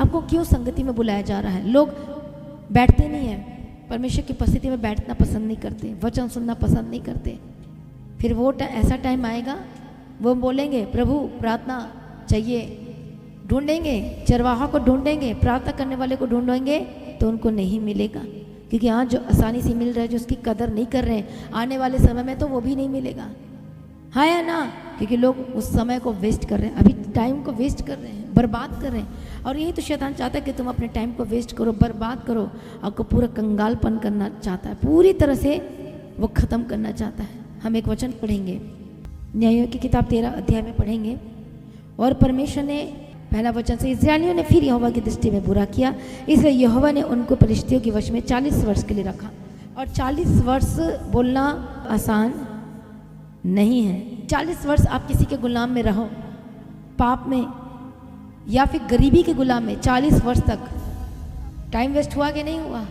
आपको क्यों संगति में बुलाया जा रहा है? लोग बैठते नहीं हैं, परमेश्वर की उपस्थिति में बैठना पसंद नहीं करते, वचन सुनना पसंद नहीं करते। फिर वो ऐसा टाइम आएगा, वो बोलेंगे प्रभु प्रार्थना चाहिए, ढूंढेंगे, चरवाहा को ढूंढेंगे, प्रार्थना करने वाले को ढूंढेंगे तो उनको नहीं मिलेगा, क्योंकि आज जो आसानी से मिल रहा है, जो उसकी कदर नहीं कर रहे हैं, आने वाले समय में तो वो भी नहीं मिलेगा। हाँ या ना? क्योंकि लोग उस समय को वेस्ट कर रहे हैं, अभी टाइम को वेस्ट कर रहे हैं, बर्बाद कर रहे हैं। और यही तो शैतान चाहता है कि तुम अपने टाइम को वेस्ट करो, बर्बाद करो, आपको पूरा कंगालपन करना चाहता है, पूरी तरह से वो ख़त्म करना चाहता है। हम एक वचन पढ़ेंगे, न्यायों की किताब 13 अध्याय में पढ़ेंगे। और परमेश्वर ने, पहला वचन से, इस्राएलियों ने फिर यहोवा की दृष्टि में बुरा किया, इसलिए यहोवा ने उनको फलिश्तियों के वश में 40 वर्ष के लिए रखा। और 40 वर्ष बोलना आसान नहीं है। 40 वर्ष आप किसी के गुलाम में रहो, पाप में या फिर गरीबी के गुलाम में, 40 वर्ष तक टाइम वेस्ट हुआ कि नहीं हुआ?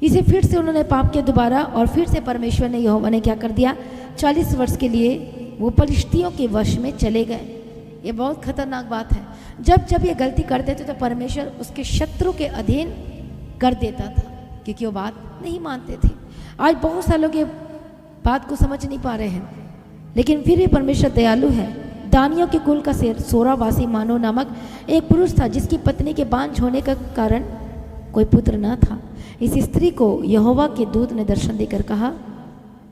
इसे फिर से उन्होंने पाप किया दोबारा, और फिर से परमेश्वर ने, यहोवा ने क्या कर दिया? 40 वर्ष के लिए वो फलिश्तियों के वश में चले गए। ये बहुत खतरनाक बात है। जब जब ये गलती करते थे तो परमेश्वर उसके शत्रु के अधीन कर देता था, क्योंकि वो बात नहीं मानते थे। आज बहुत सारे लोग ये बात को समझ नहीं पा रहे हैं, लेकिन फिर भी परमेश्वर दयालु है। दानियों के कुल का शेर सोरावासी मानो नामक एक पुरुष था, जिसकी पत्नी के बांझ होने का कारण कोई पुत्र न था। इस स्त्री को यहोवा के दूत ने दर्शन देकर कहा,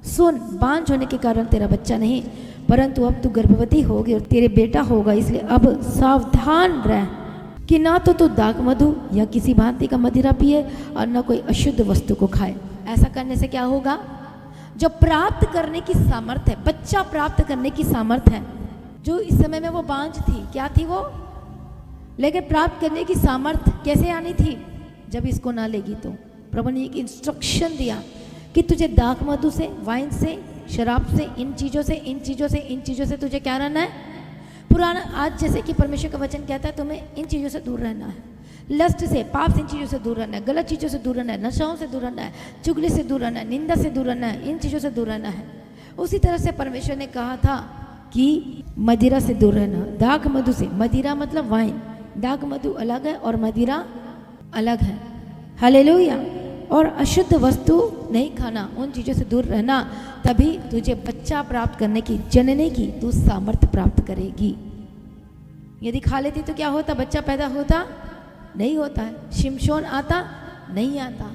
सुन, बांझ होने के कारण तेरा बच्चा नहीं, परंतु अब तू गर्भवती होगी और तेरे बेटा होगा, इसलिए अब सावधान रह कि ना तो तू दाख मधु या किसी भांति का मदिरा पिए और न कोई अशुद्ध वस्तु को खाए। ऐसा करने से क्या होगा? जो प्राप्त करने की सामर्थ्य है, बच्चा प्राप्त करने की सामर्थ्य है, जो इस समय में वो बांझ थी, क्या थी वो? लेकिन प्राप्त करने की सामर्थ्य कैसे आनी थी? जब इसको ना लेगी तो प्रभु ने एक इंस्ट्रक्शन दिया कि तुझे दाख मधु से, वाइन से, शराब से, इन चीज़ों से, इन चीज़ों से, इन चीज़ों से तुझे क्या रहना है? पुराना, आज जैसे कि परमेश्वर का वचन कहता है तुम्हें इन चीज़ों से दूर रहना है, लस्ट से, पाप से, इन चीज़ों से दूर रहना है, गलत चीज़ों से दूर रहना है, नशाओं से दूर रहना है, चुगली से दूर रहना है, निंदा से दूर रहना है, इन चीज़ों से दूर रहना है। उसी तरह से परमेश्वर ने कहा था कि मदिरा से दूर रहना, दाख मधु से। मदिरा मतलब वाइन, दाख मधु अलग है और मदिरा अलग है। हालेलुया। और अशुद्ध वस्तु नहीं खाना, उन चीज़ों से दूर रहना, तभी तुझे बच्चा प्राप्त करने की, जनने की तू सामर्थ्य प्राप्त करेगी। यदि खा लेती तो क्या होता? बच्चा पैदा होता नहीं होता है। शिमशोन आता नहीं आता।